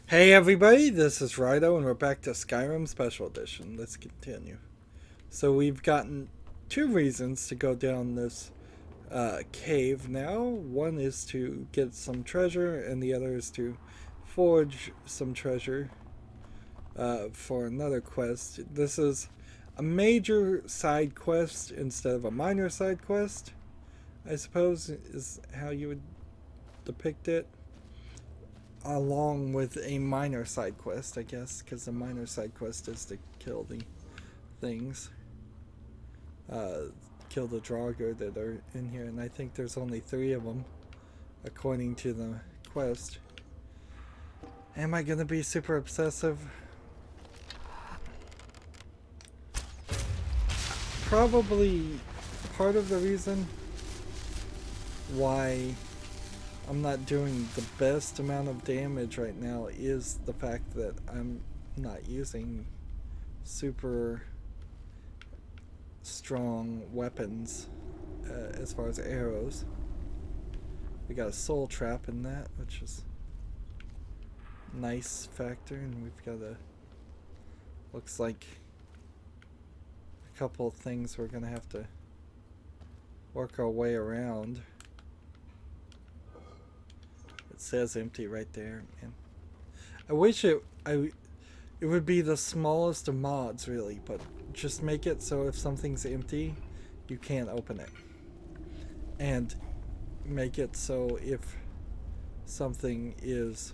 Hey everybody, this is Rydo and we're back to Skyrim Special Edition. Let's continue. So we've gotten two reasons to go down this cave now. One is to get some treasure and the other is to forge some treasure for another quest. This is a major side quest instead of a minor side quest, I suppose is how you would depict it, along with a minor side quest, I guess, because the minor side quest is to kill the things, uh, kill the Draugr that are in here, and I think there's only three of them, according to the quest. Am I gonna be super obsessive? Probably part of the reason why I'm not doing the best amount of damage right now is the fact that I'm not using super strong weapons as far as arrows. We got a soul trap in that, which is a nice factor, and we've got a looks like a couple of things we're gonna have to work our way around. It says empty right there, and I wish it would be the smallest of mods, really, but just make it so if something's empty, you can't open it, and make it so if something is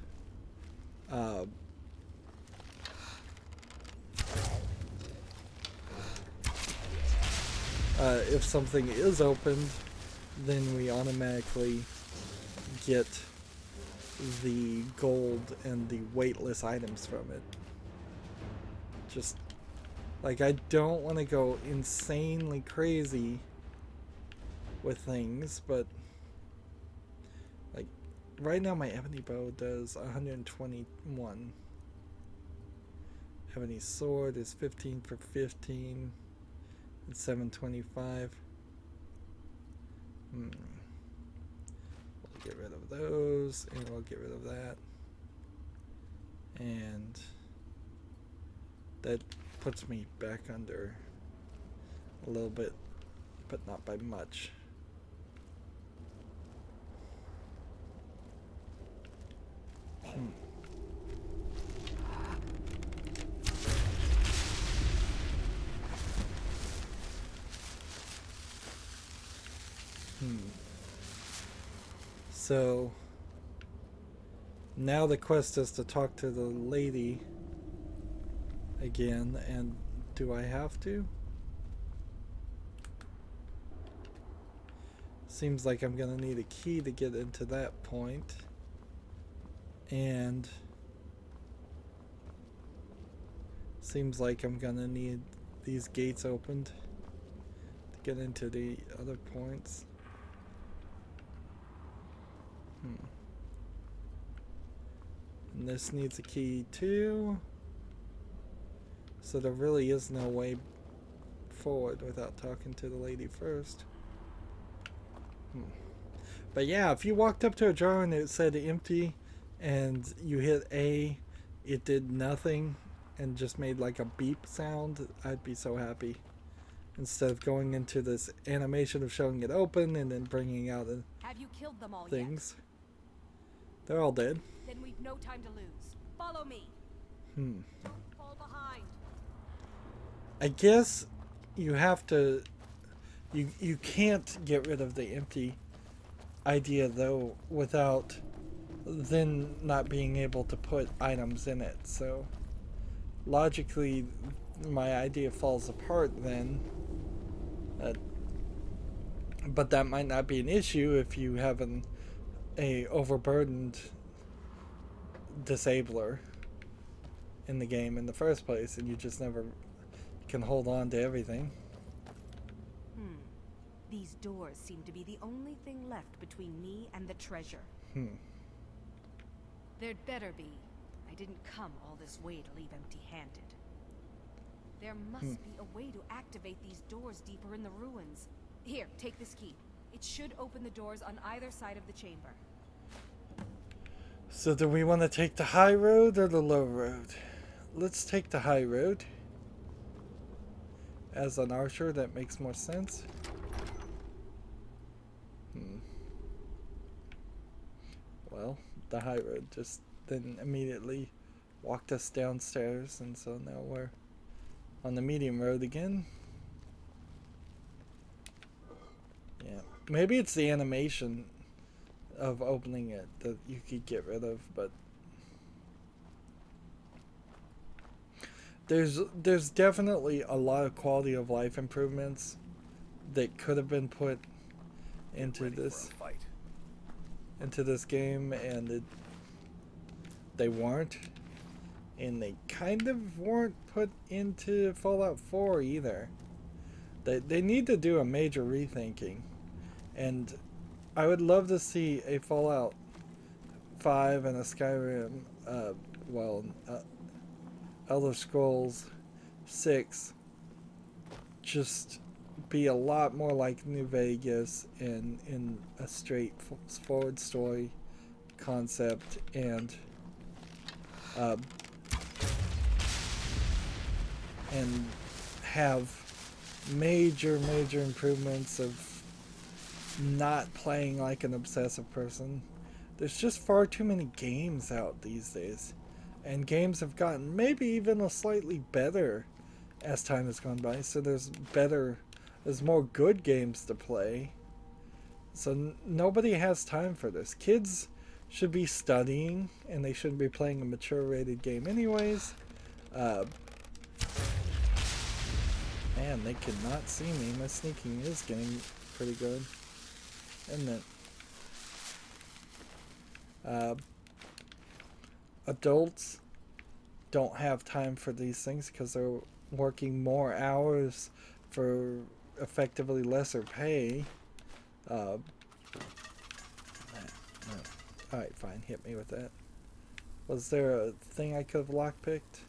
if something is opened, then we automatically get the gold and the weightless items from it. Just like, I don't want to go insanely crazy with things, but like right now my ebony bow does 121. Ebony sword is 15 for 15. It's 725. We'll get rid of those, and we'll get rid of that. And that puts me back under a little bit, but not by much. So now the quest is to talk to the lady again, and do I have to? Seems like I'm gonna need a key to get into that point, and seems like I'm gonna need these gates opened to get into the other points. And this needs a key too, so there really is no way forward without talking to the lady first. But yeah, if you walked up to a jar and it said empty and you hit A, it did nothing and just made like a beep sound, I'd be so happy. Instead of going into this animation of showing it open and then bringing out the Have you killed them all things. Yet? They're all dead. Then we've no time to lose. Follow me. Don't fall behind. I guess you have to. You can't get rid of the empty idea though without then not being able to put items in it. So logically, my idea falls apart then. But that might not be an issue if you have a overburdened disabler in the game in the first place, and you just never can hold on to everything. These doors seem to be the only thing left between me and the treasure. There'd better be. I didn't come all this way to leave empty-handed. There must be a way to activate these doors deeper in the ruins. Here, take this key. It should open the doors on either side of the chamber. So do we want to take the high road or the low road? Let's take the high road. As an archer, that makes more sense. Well, the high road just then immediately walked us downstairs, and so now we're on the medium road again. Yeah, maybe it's the animation of opening it that you could get rid of, but there's definitely a lot of quality of life improvements that could have been put into this game, and they weren't, and they kind of weren't put into Fallout 4 either. They need to do a major rethinking, and I would love to see a Fallout 5 and a Skyrim, Elder Scrolls 6 just be a lot more like New Vegas in a straightforward story concept, and have major improvements of not playing like an obsessive person. There's just far too many games out these days, and games have gotten maybe even a slightly better as time has gone by, so there's more good games to play. So nobody has time for this. Kids should be studying, and they shouldn't be playing a mature rated game anyways. Man, they cannot see me. My sneaking is getting pretty good, isn't it? Adults don't have time for these things because they're working more hours for effectively lesser pay. Alright, fine, hit me with that. Was there a thing I could have lockpicked?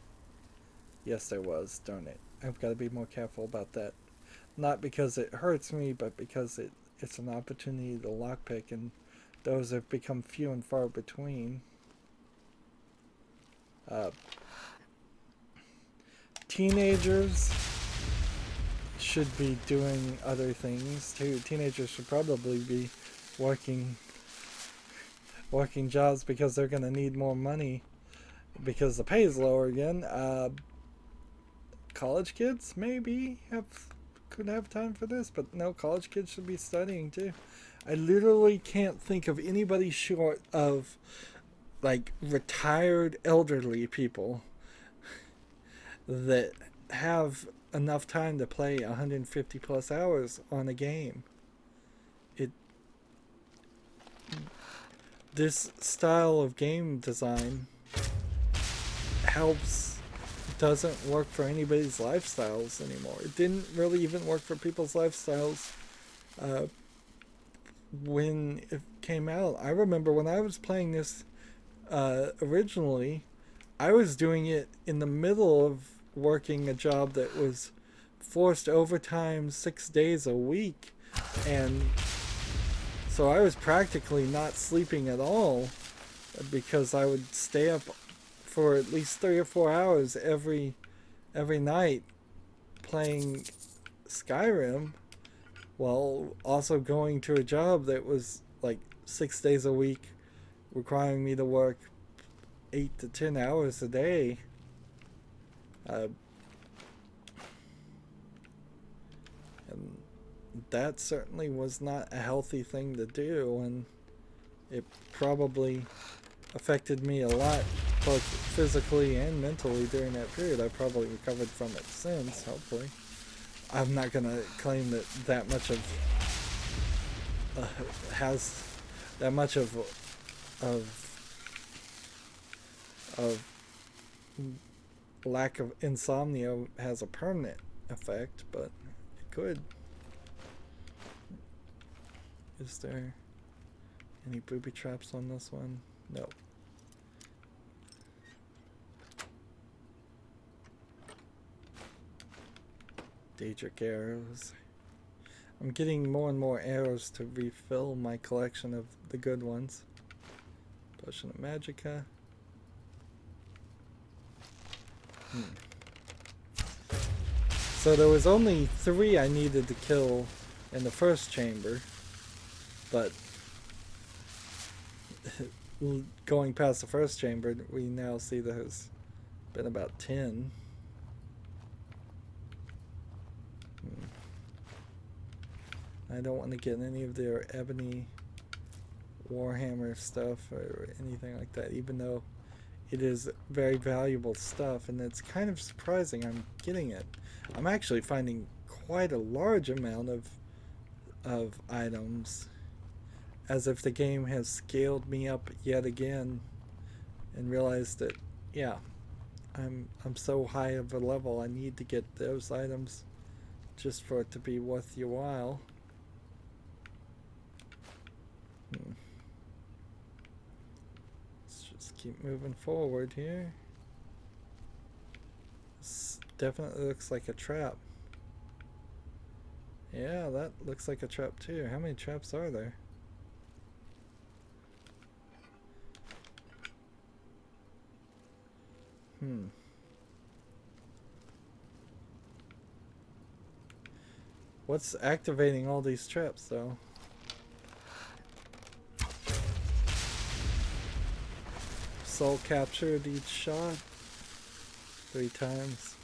Yes, there was. Darn it. I've got to be more careful about that. Not because it hurts me, but because it's an opportunity to lockpick, and those have become few and far between. Teenagers should be doing other things too. Teenagers should probably be working jobs because they're going to need more money because the pay is lower again. College kids maybe could have time for this, but no, college kids should be studying too. I literally can't think of anybody short of like retired elderly people that have enough time to play 150 plus hours on a game. This style of game design doesn't work for anybody's lifestyles anymore. It didn't really even work for people's lifestyles when it came out. I remember when I was playing this originally, I was doing it in the middle of working a job that was forced overtime 6 days a week, and so I was practically not sleeping at all because I would stay up for at least 3 or 4 hours every night playing Skyrim, while also going to a job that was like 6 days a week, requiring me to work 8 to 10 hours a day. And that certainly was not a healthy thing to do, and it probably affected me a lot, both physically and mentally during that period. I probably recovered from it since, hopefully. I'm not gonna claim that much of has that much of lack of insomnia has a permanent effect, but it could. Is there any booby traps on this one? No. Daedric arrows. I'm getting more and more arrows to refill my collection of the good ones. Potion of Magicka. So there was only 3 I needed to kill in the first chamber, but going past the first chamber, we now see there's been about 10. I don't want to get any of their ebony Warhammer stuff or anything like that, even though it is very valuable stuff, and it's kind of surprising I'm getting it. I'm actually finding quite a large amount of items, as if the game has scaled me up yet again and realized that, yeah, I'm so high of a level, I need to get those items just for it to be worth your while. Let's just keep moving forward here. This definitely looks like a trap. Yeah, that looks like a trap too. How many traps are there? What's activating all these traps though? Soul captured each shot 3 times.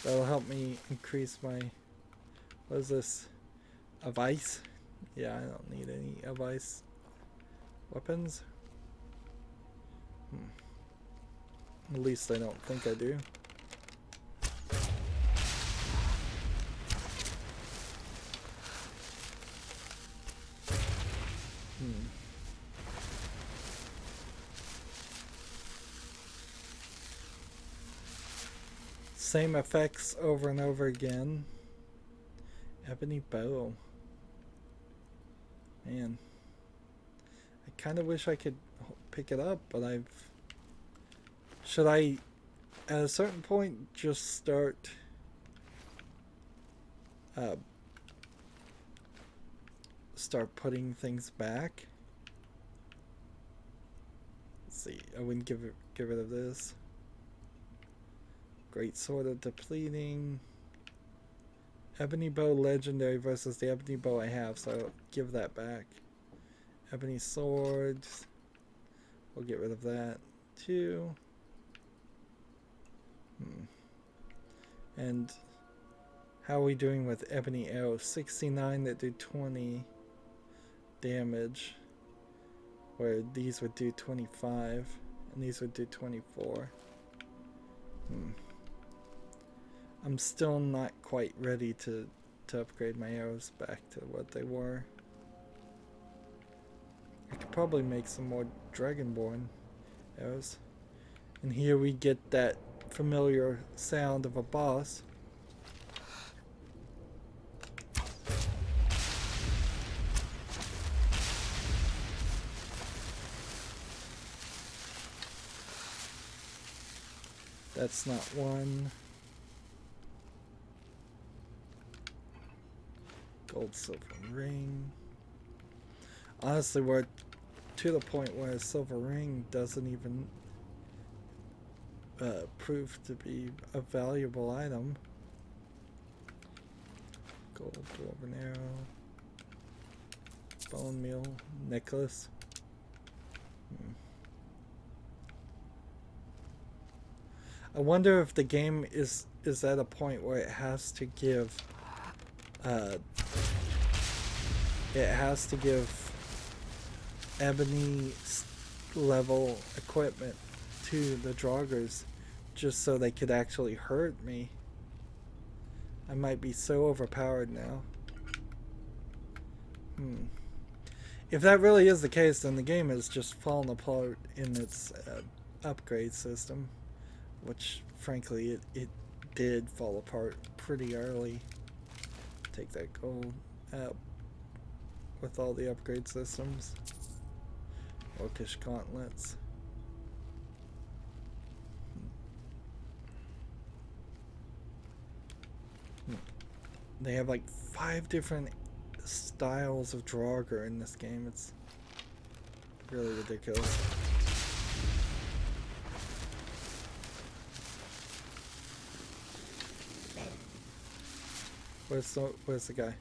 That'll help me increase my, what is this, of ice? Yeah, I don't need any of ice weapons. At least I don't think I do. Same effects over and over again. Ebony bow. Man. I kind of wish I could pick it up, but I've... Should I, at a certain point, just start... start putting things back? Let's see. I wouldn't get rid of this. Great Sword of Depleting. Ebony Bow Legendary versus the Ebony Bow I have, so I'll give that back. Ebony Swords. We'll get rid of that too. And how are we doing with Ebony Arrows? 69 that do 20 damage, where these would do 25 and these would do 24. I'm still not quite ready to upgrade my arrows back to what they were. I could probably make some more Dragonborn arrows. And here we get that familiar sound of a boss. That's not one. Gold, silver ring. Honestly, we're to the point where a silver ring doesn't even prove to be a valuable item. Gold, dwarven arrow. Bone meal necklace. I wonder if the game is at a point where it has to give ebony level equipment to the Draugrs just so they could actually hurt me. I might be so overpowered now. If that really is the case, then the game has just fallen apart in its upgrade system, which frankly it did fall apart pretty early. Take that gold out with all the upgrade systems. Orcish gauntlets. They have like 5 different styles of Draugr in this game. It's really ridiculous. Where's the guy?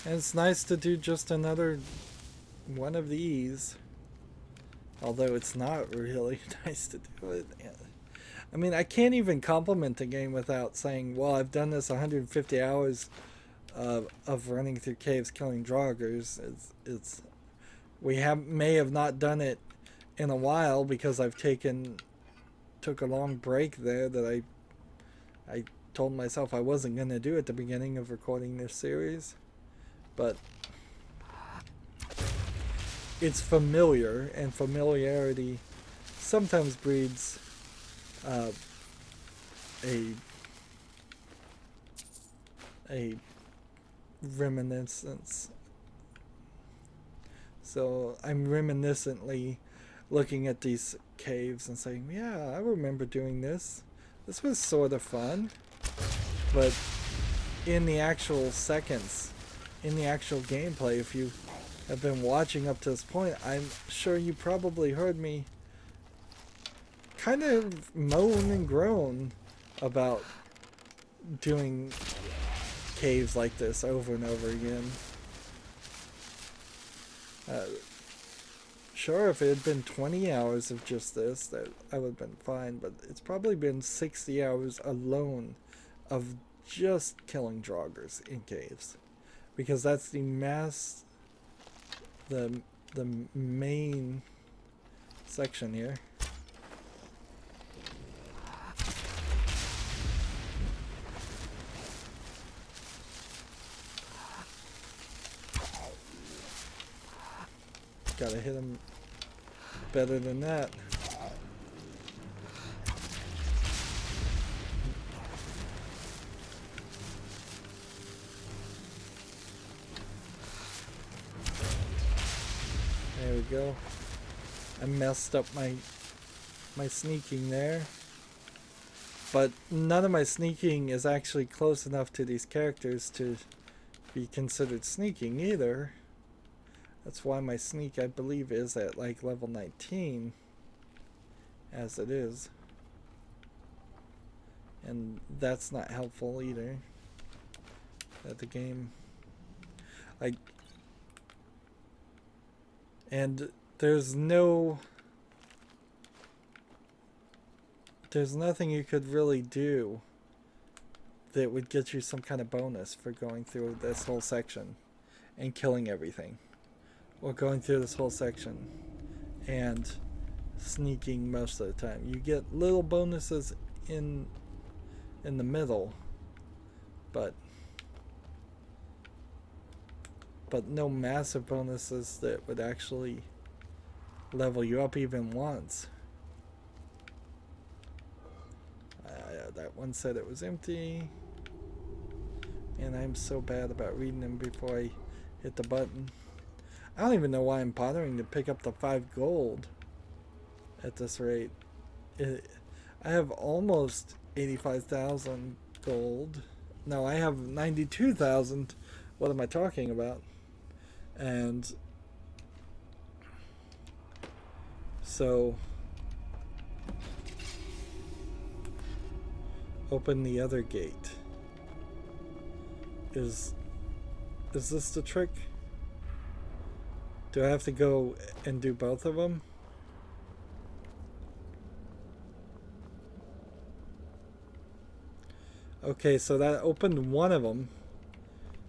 And it's nice to do just another one of these. Although it's not really nice to do it. I mean, I can't even compliment the game without saying, well, I've done this 150 hours of running through caves killing draugrs. We may have not done it in a while because I've took a long break there that I told myself I wasn't going to do at the beginning of recording this series. But it's familiar, and familiarity sometimes breeds a reminiscence. So I'm reminiscently looking at these caves and saying, yeah, I remember doing this. This was sort of fun. But in the actual seconds, in the actual gameplay, if you have been watching up to this point, I'm sure you probably heard me kind of moan and groan about doing caves like this over and over again. Sure, if it had been 20 hours of just this, that I would have been fine, but it's probably been 60 hours alone of just killing draugrs in caves. Because that's the main section here. Gotta hit him better than that. There we go. I messed up my sneaking there. But none of my sneaking is actually close enough to these characters to be considered sneaking either. That's why my sneak, I believe, is at like level 19, as it is. And that's not helpful either. That the game, like, and there's nothing you could really do that would get you some kind of bonus for going through this whole section and killing everything. Or going through this whole section and sneaking most of the time. You get little bonuses in the middle, but no massive bonuses that would actually level you up even once. That one said it was empty, and I'm so bad about reading them before I hit the button. I don't even know why I'm bothering to pick up the 5 gold at this rate. I have almost 85,000 gold. No, I have 92,000. What am I talking about? And so open the other gate. Is this the trick? Do I have to go and do both of them? Okay, so that opened one of them.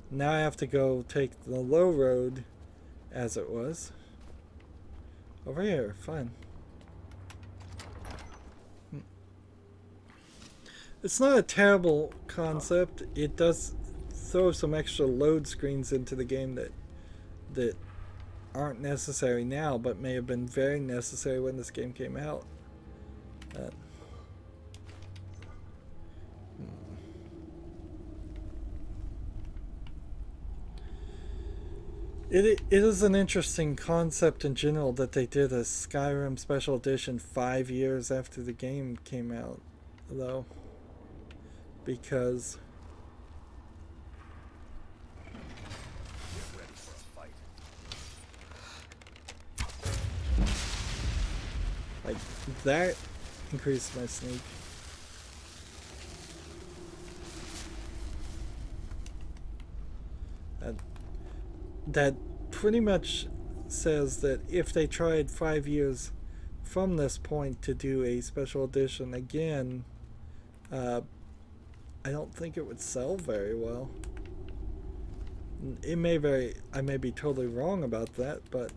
Now I have to go take the low road as it was. Over here, fine. It's not a terrible concept. It does throw some extra load screens into the game that aren't necessary now, but may have been very necessary when this game came out. It is an interesting concept in general that they did a Skyrim Special Edition 5 years after the game came out, though, because Like, that increased my sneak. That pretty much says that if they tried 5 years from this point to do a special edition again, I don't think it would sell very well. I may be totally wrong about that, but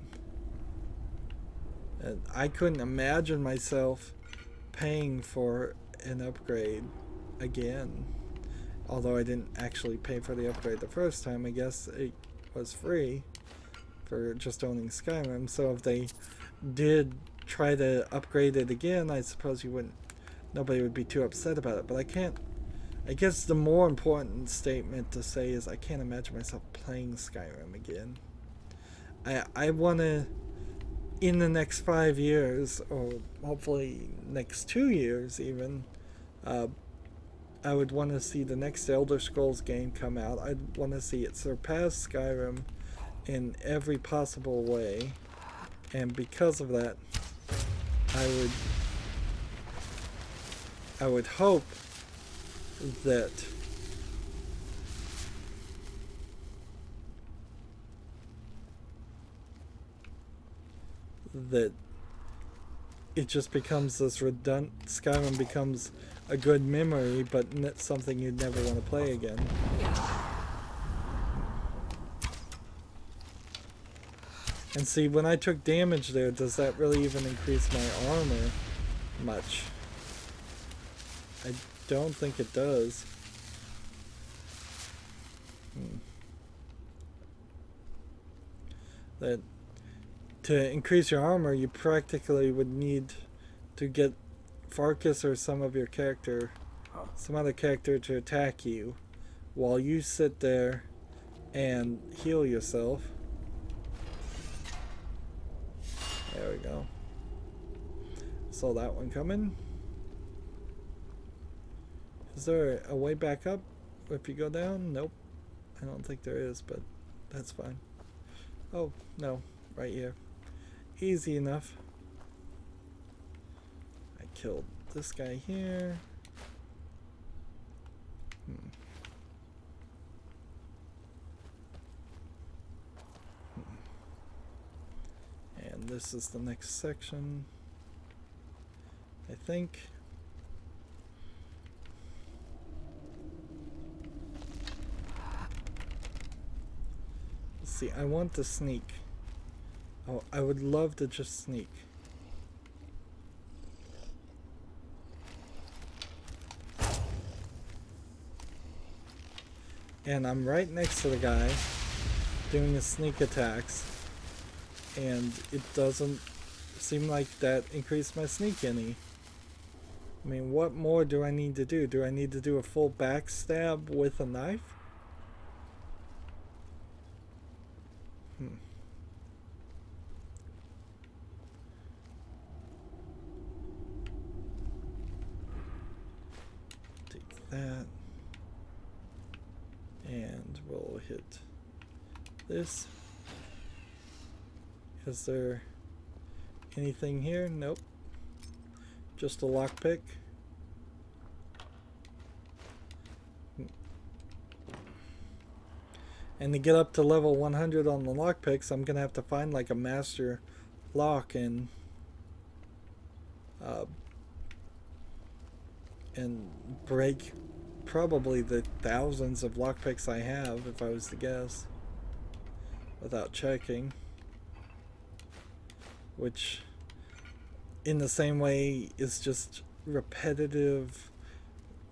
I couldn't imagine myself paying for an upgrade again. Although I didn't actually pay for the upgrade the first time, I guess it was free for just owning Skyrim. So if they did try to upgrade it again, I suppose nobody would be too upset about it. But I guess the more important statement to say is I can't imagine myself playing Skyrim again. I want to, in the next 5 years, or hopefully next 2 years even, I would want to see the next Elder Scrolls game come out. I'd want to see it surpass Skyrim in every possible way. And because of that, I would hope that it just becomes this redundant. Skyrim becomes a good memory, but something you'd never want to play again. And see, when I took damage there, does that really even increase my armor much? I don't think it does. That to increase your armor, you practically would need to get Farkas or some other character to attack you while you sit there and heal yourself. There we go. Saw that one coming. Is there a way back up if you go down? Nope. I don't think there is, but that's fine. Oh, no. Right here. Easy enough. I killed this guy here. And this is the next section, I think. Let's see, I want to sneak. Oh, I would love to just sneak. And I'm right next to the guy doing his sneak attacks, and it doesn't seem like that increased my sneak any. I mean, what more do I need to do? Do I need to do a full backstab with a knife? Take that. And we'll hit this. Is there anything here? Nope. Just a lockpick. And to get up to level 100 on the lockpicks, I'm gonna have to find like a master lock and break probably the thousands of lockpicks I have, if I was to guess, without checking. Which, in the same way, is just repetitive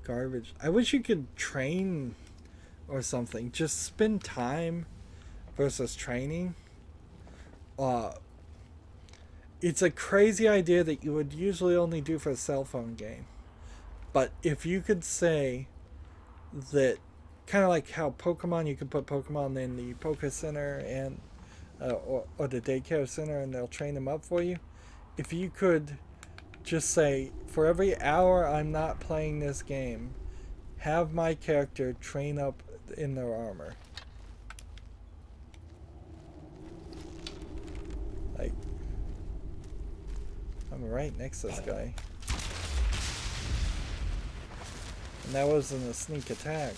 garbage. I wish you could train or something. Just spend time versus training. It's a crazy idea that you would usually only do for a cell phone game. But if you could say that, kind of like how Pokemon, you can put Pokemon in the Poké Center and or the daycare center and they'll train them up for you. If you could just say, for every hour I'm not playing this game, have my character train up in their armor. Like, I'm right next to this guy. And that wasn't a sneak attack.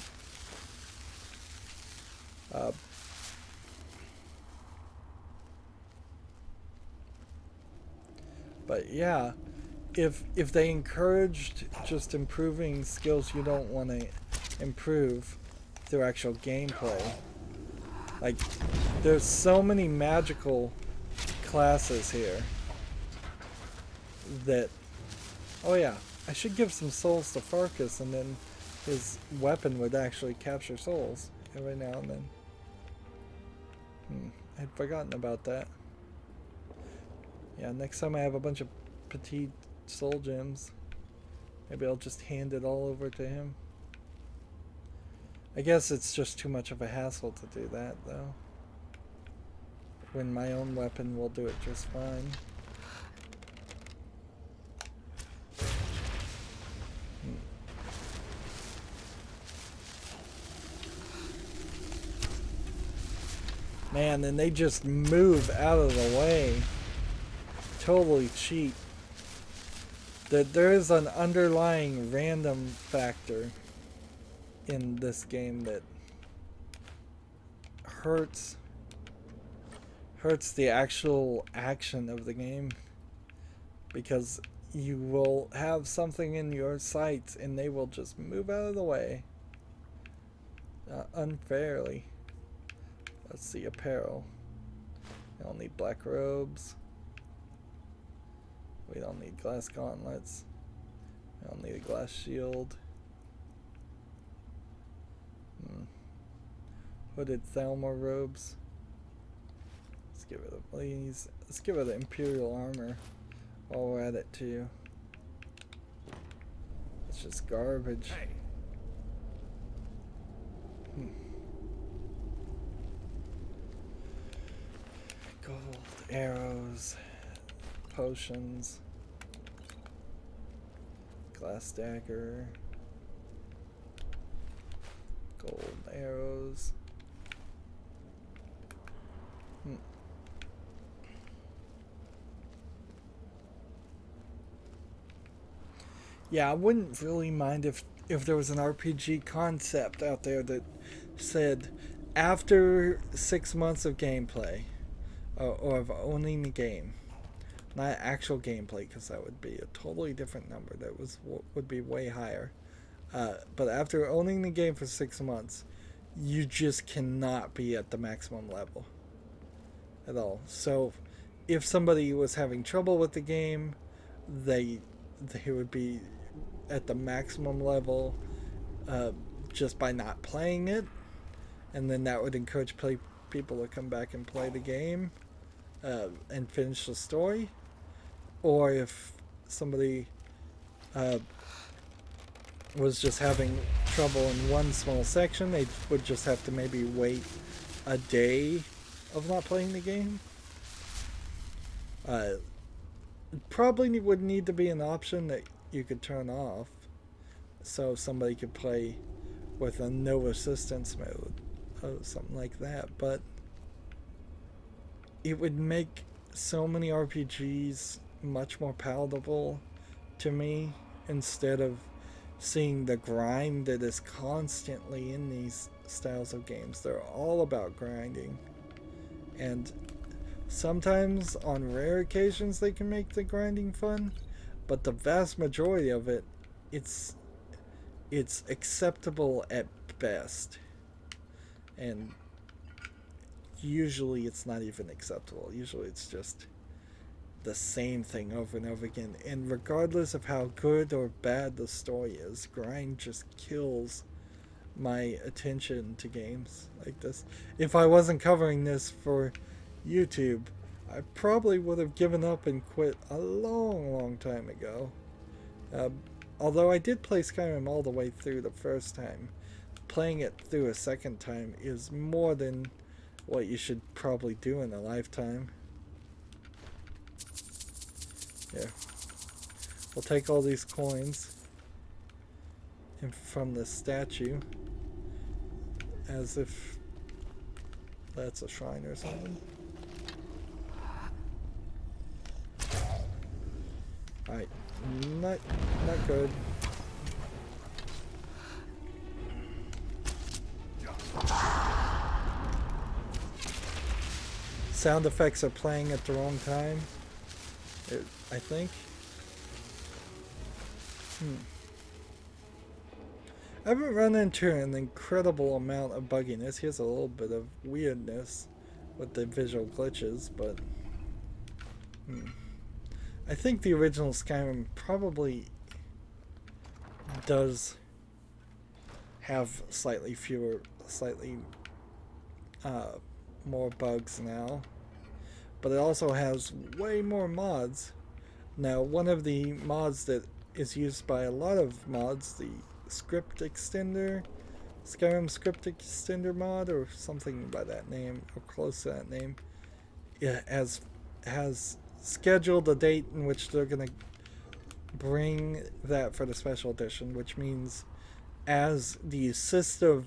But yeah, if they encouraged just improving skills you don't want to improve through actual gameplay, like there's so many magical classes here that, oh yeah, I should give some souls to Farkas, and then his weapon would actually capture souls every now and then. I'd forgotten about that. Yeah, next time I have a bunch of petite soul gems, maybe I'll just hand it all over to him. I guess it's just too much of a hassle to do that, though. When my own weapon will do it just fine. Man, and they just move out of the way. Totally cheap. That there is an underlying random factor in this game that hurts the actual action of the game, because you will have something in your sights and they will just move out of the way unfairly. Let's see, apparel. We don't need black robes. We don't need glass gauntlets. We don't need a glass shield. Hooded Thalmor robes. Let's get rid of these. Let's get rid of Imperial armor while we're at it too. It's just garbage. Hey. Gold arrows, potions, glass dagger, gold arrows. Yeah, I wouldn't really mind if there was an RPG concept out there that said after 6 months of gameplay, or of owning the game, not actual gameplay, because that would be a totally different number. That would be way higher. But after owning the game for 6 months, you just cannot be at the maximum level at all. So if somebody was having trouble with the game, they would be at the maximum level just by not playing it, and then that would encourage people to come back and play the game and finish the story. Or if somebody was just having trouble in one small section, they would just have to maybe wait a day of not playing the game. Probably would need to be an option that you could turn off, so somebody could play with a no assistance mode or something like that. But it would make so many RPGs much more palatable to me, instead of seeing the grind that is constantly in these styles of games. They're all about grinding, and sometimes on rare occasions they can make the grinding fun, but the vast majority of it, it's acceptable at best, and usually it's not even acceptable. Usually it's just the same thing over and over again, and regardless of how good or bad the story is, grind just kills my attention to games like this. If I wasn't covering this for YouTube, I probably would have given up and quit a long time ago. Although I did play Skyrim all the way through the first time, playing it through a second time is more than what you should probably do in a lifetime. Here, we'll take all these coins from the statue, as if that's a shrine or something. Alright, not good. Sound effects are playing at the wrong time, I think. I haven't run into an incredible amount of bugginess. Here's a little bit of weirdness with the visual glitches, but I think the original Skyrim probably does have slightly more bugs now, but it also has way more mods. Now, one of the mods that is used by a lot of mods, the script extender, Skyrim script extender mod, or something by that name, or close to that name, it has scheduled a date in which they're going to bring that for the special edition, which means as the assistive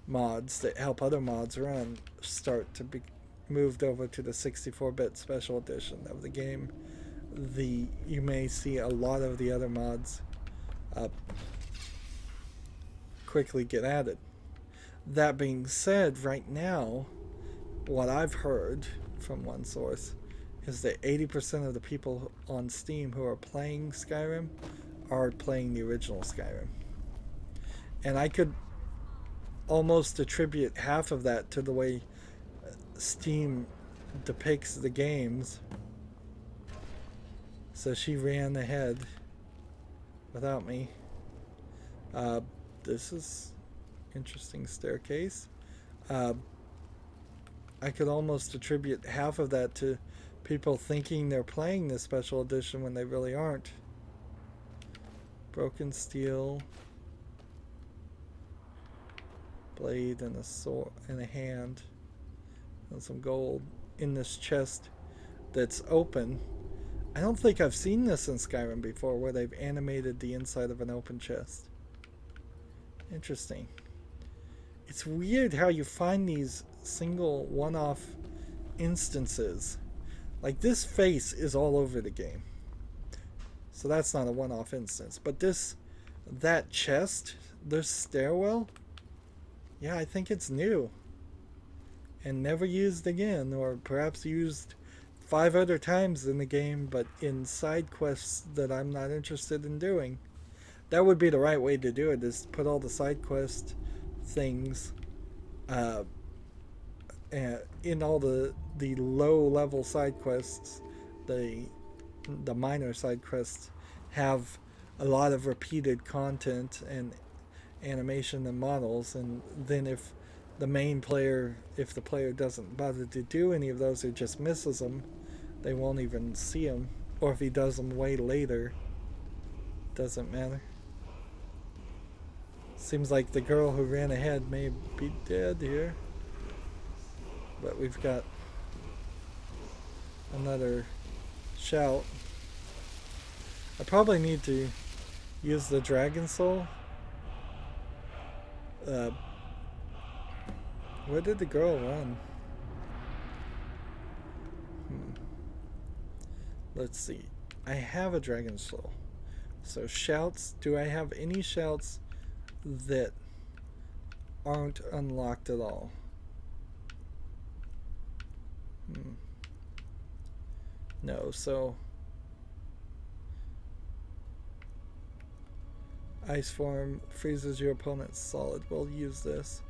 mods that help other mods run start to be moved over to the 64-bit special edition of the game, you may see a lot of the other mods quickly get added. That being said, right now, what I've heard from one source is that 80% of the people on Steam who are playing Skyrim are playing the original Skyrim. And I could almost attribute half of that to the way Steam depicts the games. So she ran ahead without me. This is interesting staircase. I could almost attribute half of that to people thinking they're playing this special edition when they really aren't. Broken steel, blade, and a sword, and a hand, and some gold in this chest that's open. I don't think I've seen this in Skyrim before, where they've animated the inside of an open chest. Interesting. It's weird how you find these single one-off instances. Like, this face is all over the game, so that's not a one-off instance. But that chest, this stairwell, yeah, I think it's new and never used again, or perhaps used 5 other times in the game, but in side quests that I'm not interested in doing. That would be the right way to do it, is to put all the side quest things in all the low level side quests. The minor side quests have a lot of repeated content and animation and models, and then if the player doesn't bother to do any of those or just misses them, they won't even see them. Or if he does them way later, doesn't matter. Seems like the girl who ran ahead may be dead here, but we've got another shout. I probably need to use the dragon soul. Where did the girl run? Let's see. I have a dragon soul. So shouts. Do I have any shouts that aren't unlocked at all? No. So ice form freezes your opponent solid. We'll use this.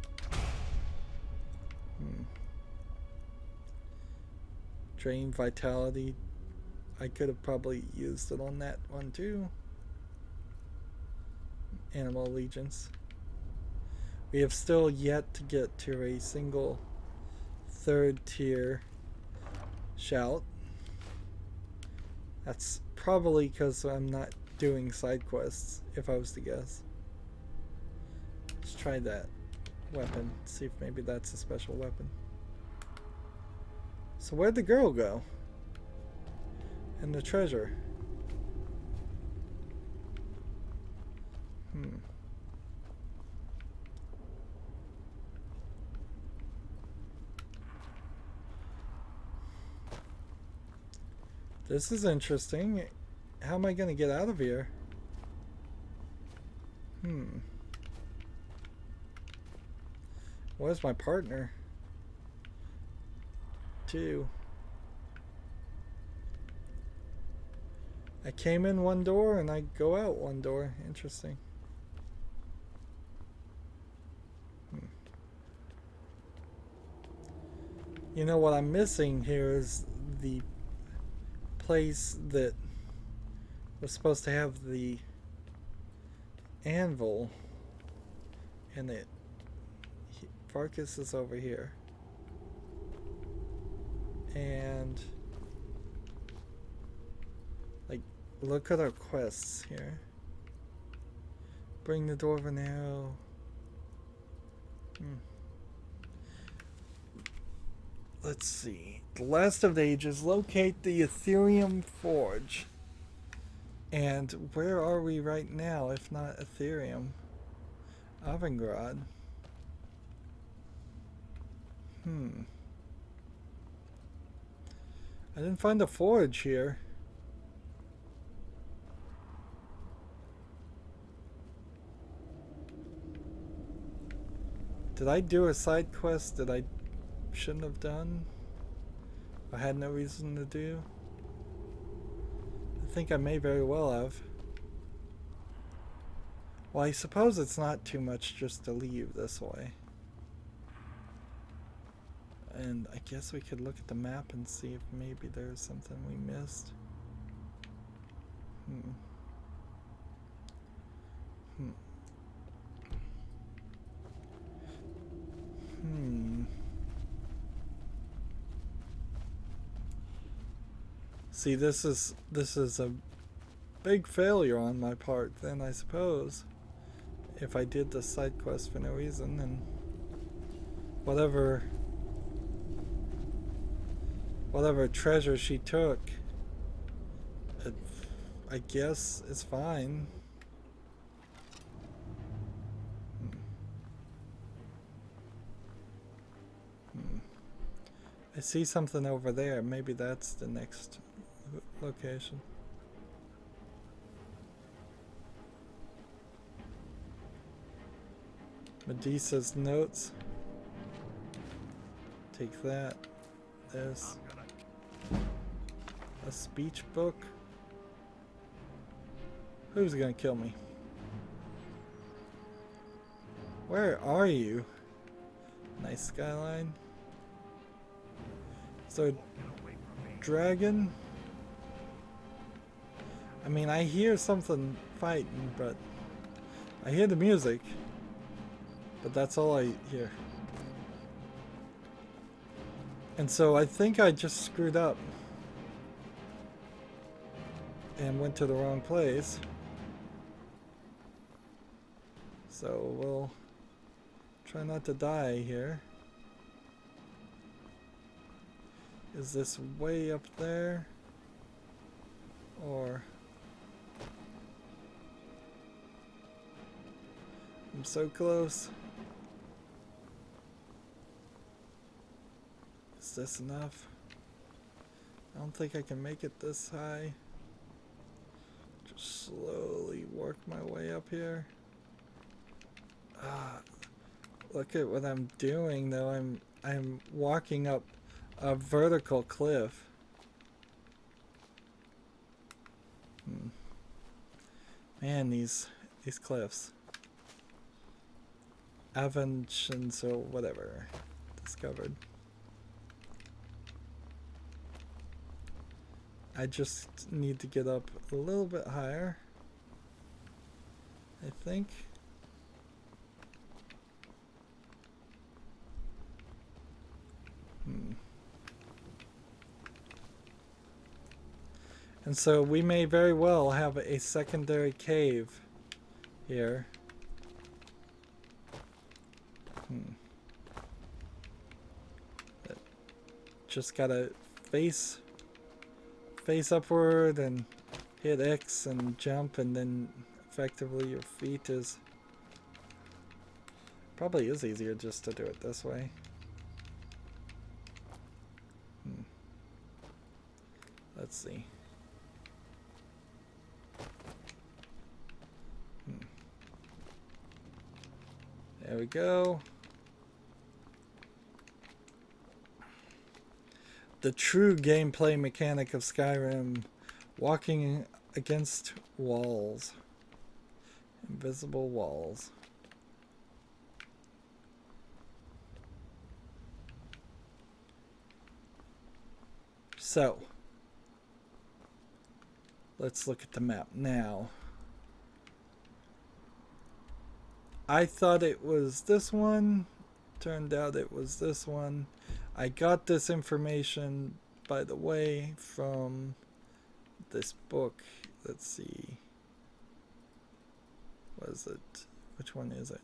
Drain vitality. I could have probably used it on that one too. Animal allegiance. We have still yet to get to a single 3rd tier shout. That's probably because I'm not doing side quests, if I was to guess. Let's try that weapon, see if maybe that's a special weapon. So where'd the girl go? And the treasure? This is interesting. how am I gonna get out of here? Where's my partner? 2. I came in one door and I go out one door. Interesting. You know what I'm missing here is the place that was supposed to have the anvil in it. Farkas is over here. And like, look at our quests here. Bring the dwarven arrow. Let's see. The Last of the Ages. Locate the Ethereum Forge. And where are we right now, if not Ethereum? Avangrad. I didn't find a forge here. Did I do a side quest that I shouldn't have done? I had no reason to do? I think I may very well have. Well, I suppose it's not too much just to leave this way. And I guess we could look at the map and see if maybe there's something we missed. See, this is a big failure on my part then, I suppose. If I did the side quest for no reason, and whatever treasure she took, I guess it's fine. I see something over there. Maybe that's the next location. Medusa's notes. Take that. This. A speech book. Who's gonna kill me? Where are you? Nice skyline. So, dragon? I mean, I hear something fighting, but I hear the music. But that's all I hear. And so I think I just screwed up and went to the wrong place. So we'll try not to die here. Is this way up there? Or... I'm so close. Is this enough? I don't think I can make it this high. Just slowly work my way up here. Look at what I'm doing though. I'm walking up a vertical cliff. Man, these cliffs. Aventions or whatever. Discovered. I just need to get up a little bit higher, I think. And so we may very well have a secondary cave here. Just gotta face upward and hit X and jump, and then effectively your feet is probably is easier just to do it this way. Let's see. There we go. The true gameplay mechanic of Skyrim. Walking against walls. Invisible walls. So, let's look at the map now. I thought it was this one. Turned out it was this one. I got this information, by the way, from this book. Let's see. What is it? Which one is it?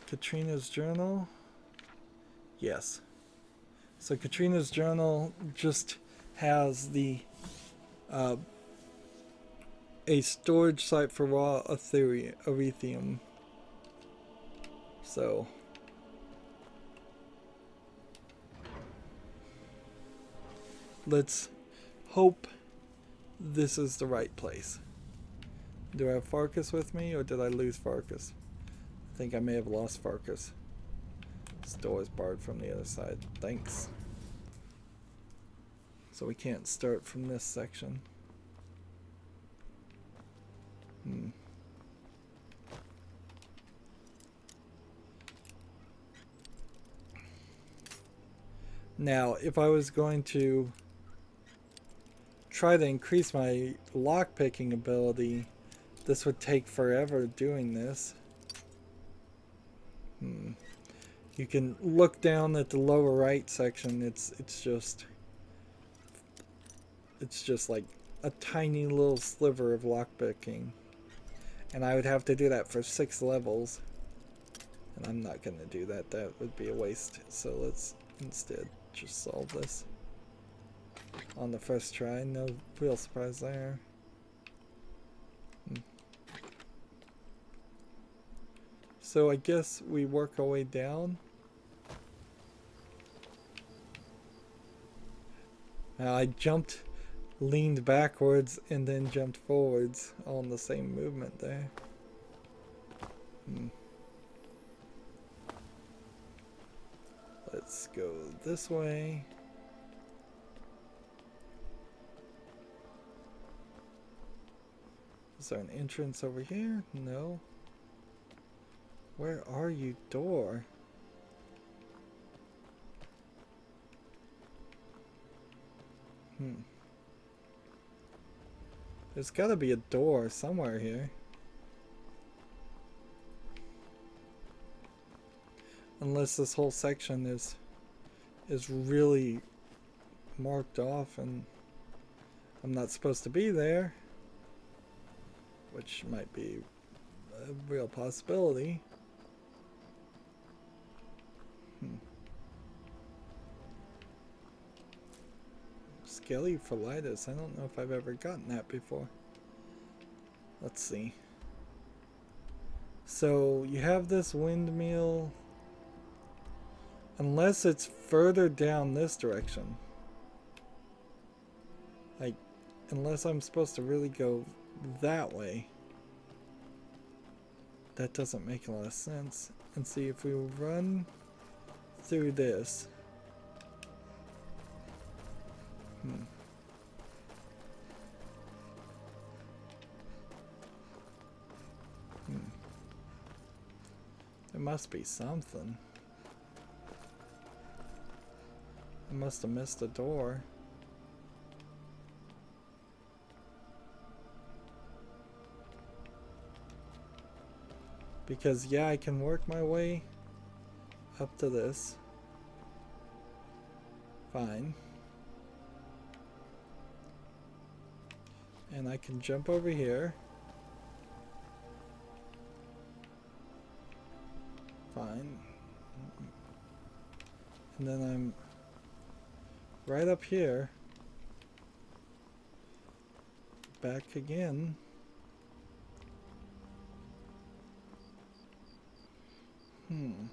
Katrina's Journal? Yes. So Katrina's Journal just has the a storage site for raw ethereum. So let's hope this is the right place. Do I have Farkas with me, or did I lose Farkas? I think I may have lost Farkas. This door is barred from the other side. Thanks. So we can't start from this section. Now, if I was going to try to increase my lockpicking ability, this would take forever doing this. You can look down at the lower right section. It's just like a tiny little sliver of lockpicking, and I would have to do that for 6 levels, and I'm not gonna do that. That would be a waste. So let's instead just solve this on the first try. No real surprise there. So I guess we work our way down. Now I jumped, leaned backwards, and then jumped forwards all in the same movement there. Let's go this way. Is there an entrance over here? No. Where are you, door? There's gotta be a door somewhere here. Unless this whole section is really marked off and I'm not supposed to be there, which might be a real possibility. Skelly Philitis. I don't know if I've ever gotten that before. Let's see. So you have this windmill. Unless it's further down this direction. Like, unless I'm supposed to really go that way. That doesn't make a lot of sense. And see, if we run through this. There must be something. I must have missed a door. Because yeah, I can work my way up to this. Fine. And I can jump over here. Fine. And then I'm right up here. Back again. Come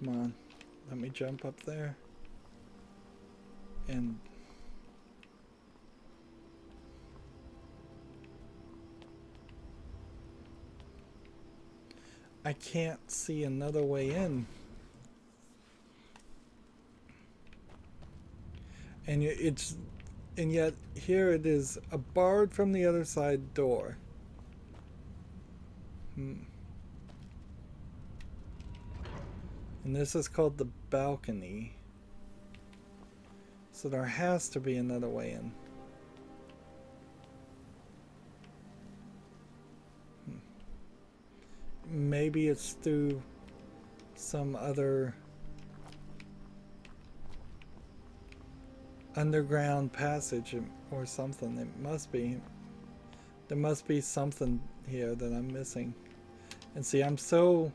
on. That Let me jump up there. And I can't see another way in. And yet here it is, a barred from the other side door. And this is called the balcony. So there has to be another way in. Maybe it's through some other underground passage or something. It must be. There must be something here that I'm missing. And see, I'm so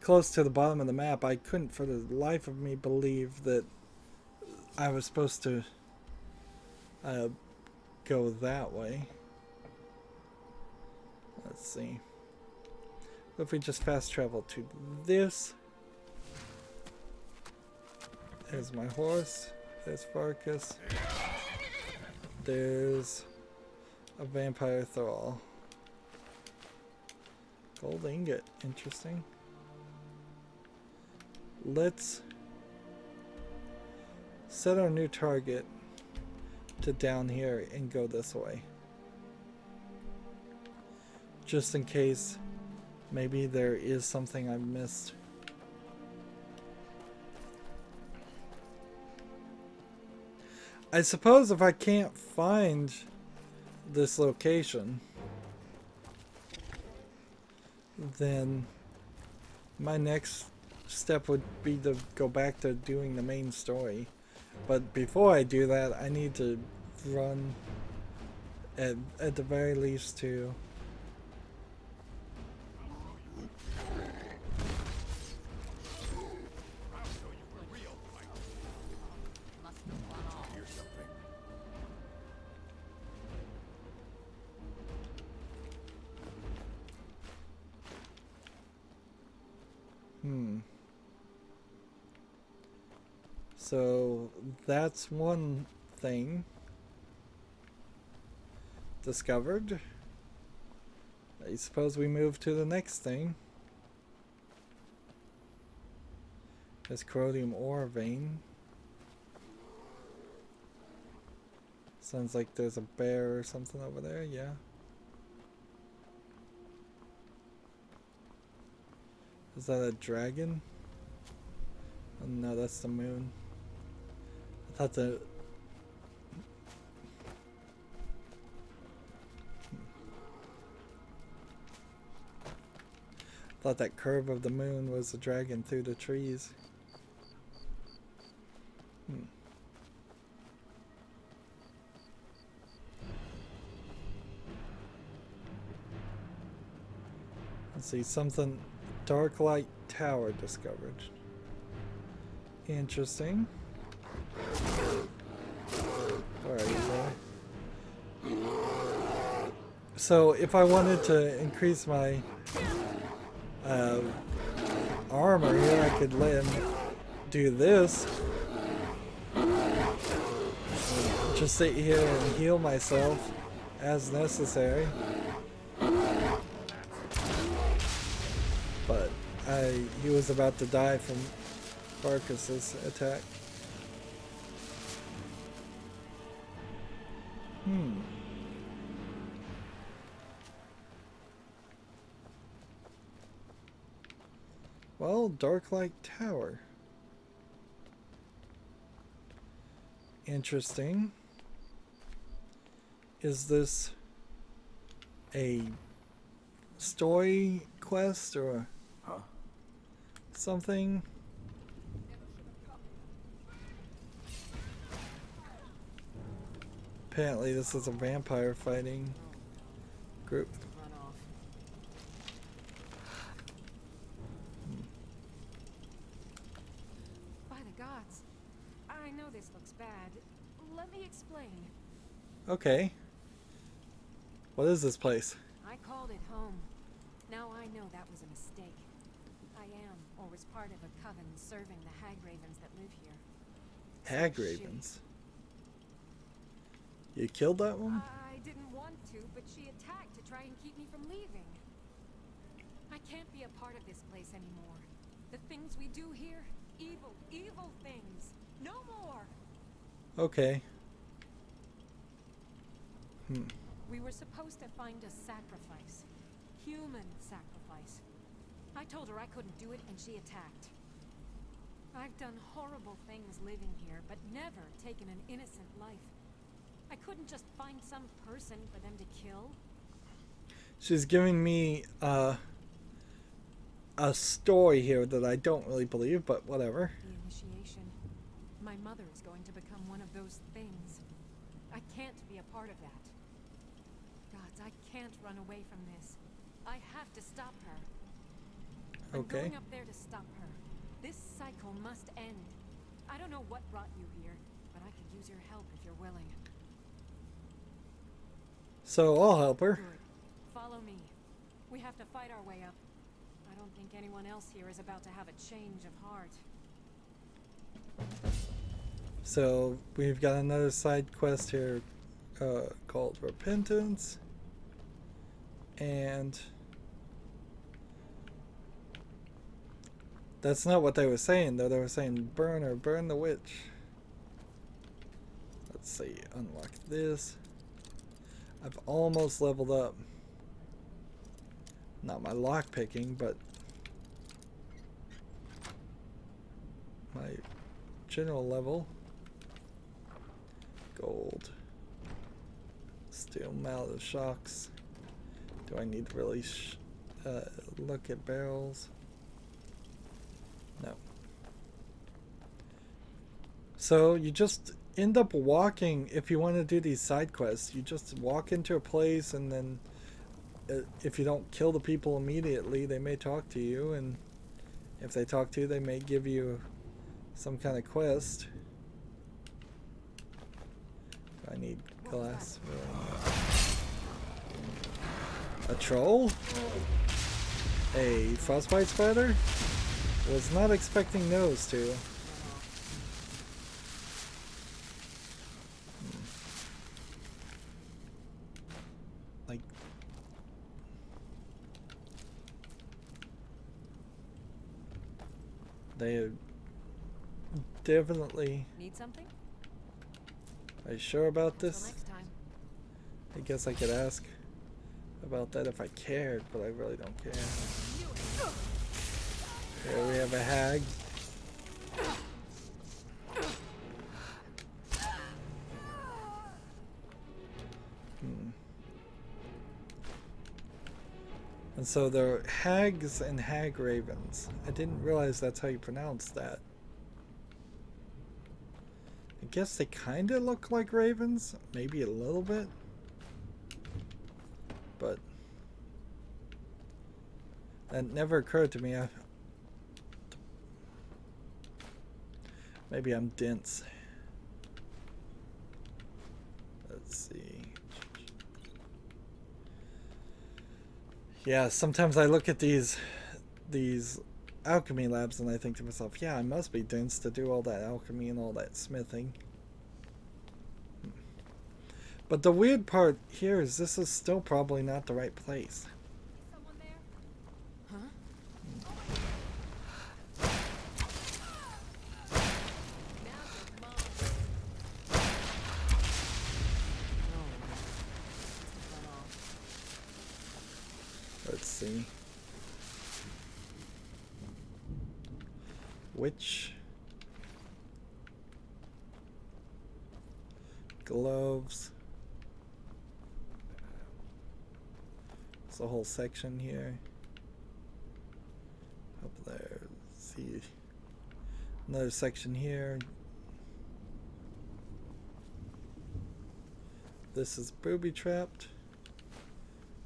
close to the bottom of the map, I couldn't for the life of me believe that I was supposed to go that way. Let's see. If we just fast travel to this. There's my horse. There's Farkas. There's a vampire thrall. Gold ingot. Interesting. Let's set our new target to down here and go this way. Just in case maybe there is something I've missed. I suppose if I can't find this location, then my next step would be to go back to doing the main story. But before I do that, I need to run at the very least to So that's one thing discovered. I suppose we move to the next thing. There's corrodium ore vein. Sounds like there's a bear or something over there, yeah. Is that a dragon? Oh, no, that's the moon. I thought that curve of the moon was a dragon through the trees. Let's see, something. Dark light tower discovered. Interesting. Where are you there? So if I wanted to increase my armor here, I could let him do this. Just sit here and heal myself as necessary. But he was about to die from Farkas's attack. Well, Darklight Tower. Interesting. Is this a story quest or something? Apparently this is a vampire fighting group. By the gods, I know this looks bad. Let me explain. Okay. What is this place? I called it home. Now I know that was a mistake. I am, or was part of a coven serving the hag ravens that live here. Hag ravens. You killed that one? I didn't want to, but she attacked to try and keep me from leaving. I can't be a part of this place anymore. The things we do here, evil, evil things. No more. Okay. We were supposed to find a sacrifice. Human sacrifice. I told her I couldn't do it and she attacked. I've done horrible things living here, but never taken an innocent life. I couldn't just find some person for them to kill. She's giving me a story here that I don't really believe, but whatever. The initiation. My mother is going to become one of those things. I can't be a part of that. Gods, I can't run away from this. I have to stop her. I'm Okay. going up there to stop her. This cycle must end. I don't know what brought you here, but I could use your help if you're willing. So I'll help her. Good. Follow me. We have to fight our way up. I don't think anyone else here is about to have a change of heart. So we've got another side quest here called Repentance. And that's not what they were saying, though. They were saying burn or burn the witch. Let's see. Unlock this. I've almost leveled up. Not my lock picking, but my general level. Gold. Steel mallet shocks. Do I need to really look at barrels? No. So you just end up walking, if you want to do these side quests, you just walk into a place, and then if you don't kill the people immediately, they may talk to you, and if they talk to you, they may give you some kind of quest. I need glass. A troll? A frostbite spider? Was not expecting those two. Like, they definitely. Need something? Are you sure about Until this? next time. I guess I could ask about that if I cared, but I really don't care. Here we have a hag. And so they're hags and hag ravens. I didn't realize that's how you pronounce that. I guess they kind of look like ravens, maybe a little bit. But that never occurred to me. Maybe I'm dense. Let's see. Yeah, sometimes I look at these alchemy labs and I think to myself, yeah, I must be dense to do all that alchemy and all that smithing. But the weird part here is this is still probably not the right place. Someone there? Huh? Let's see. Witch. Gloves. There's a whole section here. Up there. Let's see. Another section here. This is booby trapped.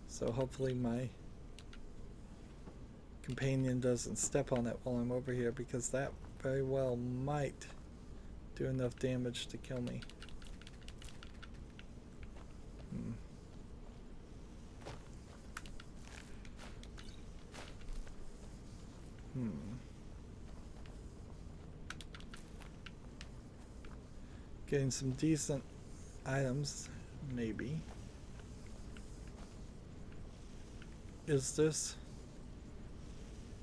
So hopefully my companion doesn't step on it while I'm over here, because that very well might do enough damage to kill me. Getting some decent items, maybe. Is this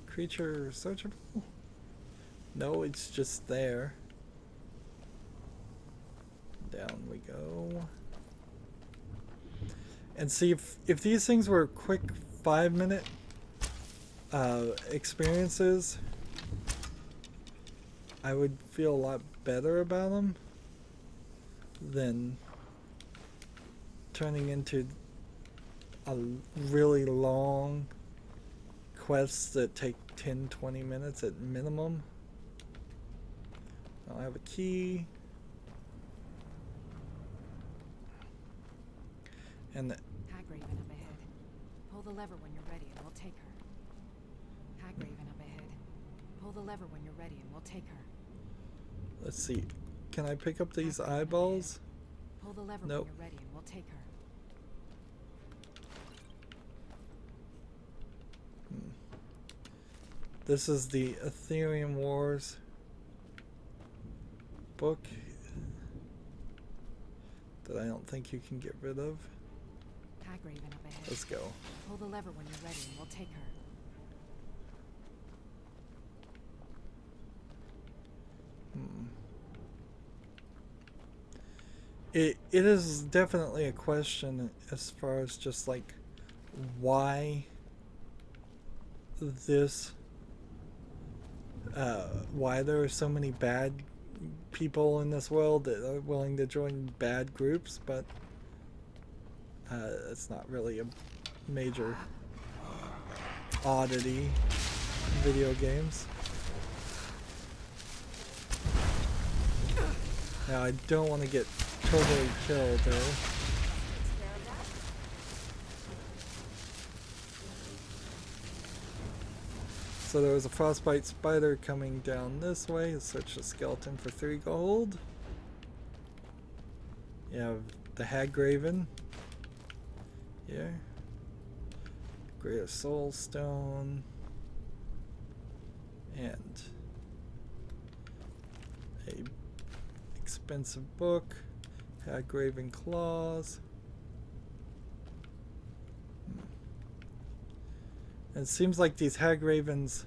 creature searchable? No, it's just there. Down we go. And see, if these things were quick 5-minute experiences, I would feel a lot better about them than turning into a really long quests that take 10-20 minutes at minimum. I have a key. And Hagraven up ahead. Pull the lever when you're ready and we'll take her. Hagraven up ahead. Pull the lever when you're ready and we'll take her. let's see. Can I pick up these Hagraven up eyeballs? ahead. Pull the lever Nope. when you're ready and we'll take her. This is the Ethereum Wars book that I don't think you can get rid of. Hagraven up ahead. Let's go. Pull the lever when you're ready and we'll take her. It is definitely a question as far as just like why this why there are so many bad people in this world that are willing to join bad groups, but it's not really a major oddity in video games. Now I don't want to get totally killed there. So there was a frostbite spider coming down this way. Search the skeleton for 3 gold. You have the Hagraven here. Greater Soul Stone. And a expensive book. Hagraven Claws. And it seems like these Hagravens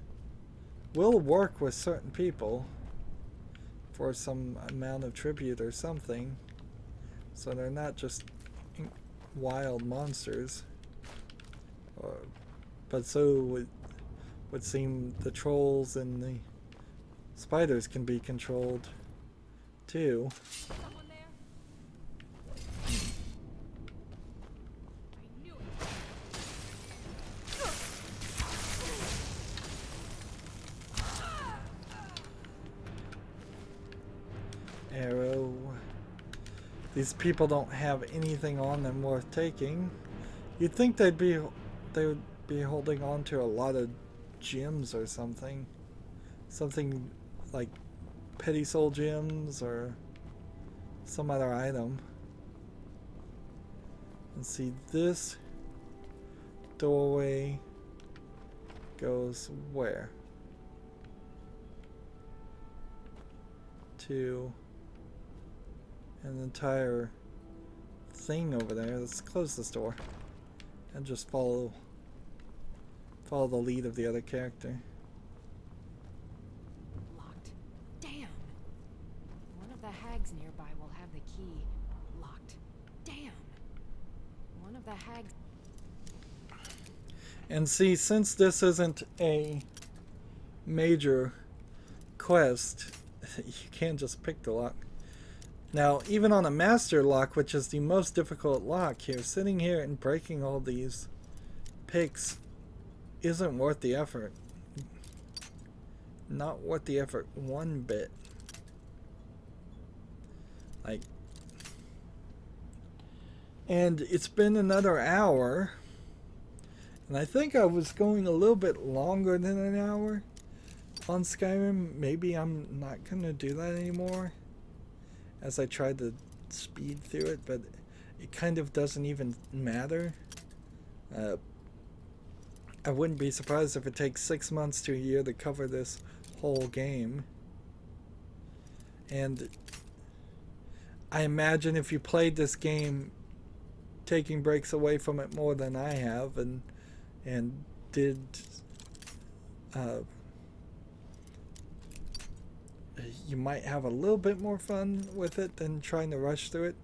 will work with certain people for some amount of tribute or something. So they're not just wild monsters. But so would seem the trolls and the spiders can be controlled too. Someone there? I knew it. Arrow. These people don't have anything on them worth taking. You'd think they would be holding on to a lot of gems or something. Something like petty soul gems or some other item. And see, this doorway goes where? To an entire thing over there. Let's close this door and just follow the lead of the other character. Locked. Damn. One of the hags nearby will have the key. Locked. Damn. One of the hags. And see, since this isn't a major quest, you can't just pick the lock. Now, even on a master lock, which is the most difficult lock here, sitting here and breaking all these picks isn't worth the effort. Not worth the effort one bit. Like, and it's been another hour, and I think I was going a little bit longer than an hour on Skyrim. Maybe I'm not gonna do that anymore, as I tried to speed through it, but it kind of doesn't even matter. I wouldn't be surprised if it takes 6 months to a year to cover this whole game. And I imagine if you played this game, taking breaks away from it more than I have, and did you might have a little bit more fun with it than trying to rush through it.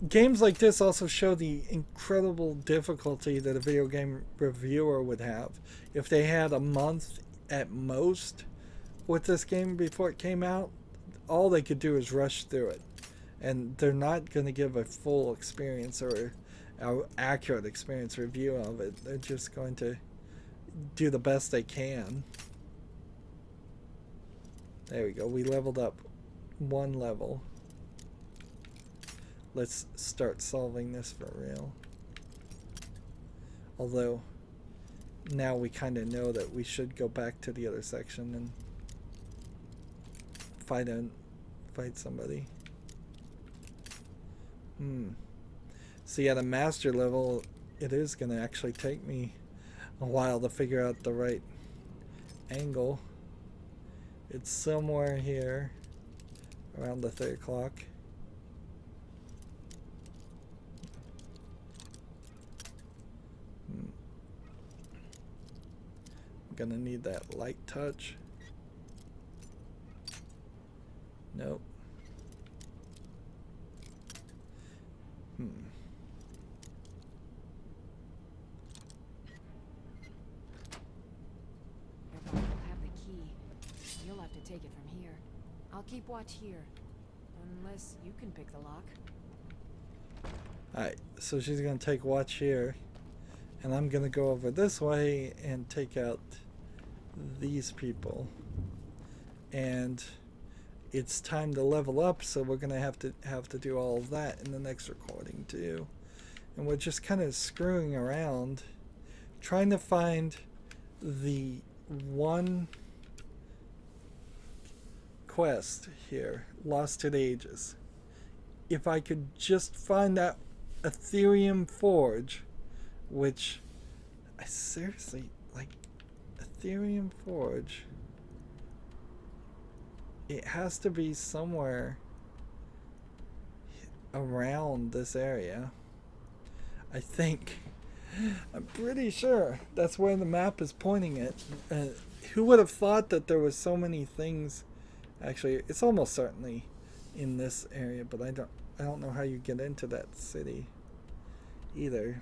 Games like this also show the incredible difficulty that a video game reviewer would have if they had a month at most with this game before it came out. All they could do is rush through it, and they're not going to give a full experience or an accurate experience review of it. They're just going to do the best they can. There we go. We leveled up one level. Let's start solving this for real. Although, now we kind of know that we should go back to the other section and fight somebody. So yeah, the master level, it is going to actually take me a while to figure out the right angle. It's somewhere here around the 3 o'clock. I'm gonna need that light touch. Nope. If I don't have the key, you'll have to take it from here. I'll keep watch here, unless you can pick the lock. Alright, so she's gonna take watch here, and I'm gonna go over this way and take out these people. And it's time to level up, so we're gonna have to do all of that in the next recording too. And we're just kind of screwing around, trying to find the one quest here, Lost to the Ages. If I could just find that Ethereum Forge, which I seriously like, Ethereum Forge. It has to be somewhere around this area. I think. I'm pretty sure that's where the map is pointing it. Who would have thought that there was so many things? Actually, it's almost certainly in this area, but I don't know how you get into that city either.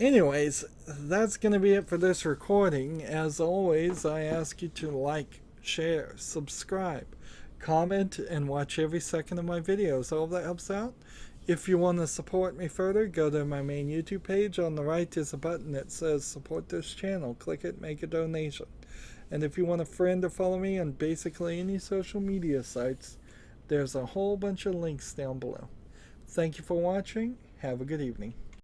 Anyways, that's going to be it for this recording. As always, I ask you to like, share, subscribe, comment, and watch every second of my videos. All of that helps out. If you want to support me further, go to my main YouTube page. On the right is a button that says support this channel. Click it, make a donation. And if you want a friend to follow me on basically any social media sites, there's a whole bunch of links down below. Thank you for watching. Have a good evening.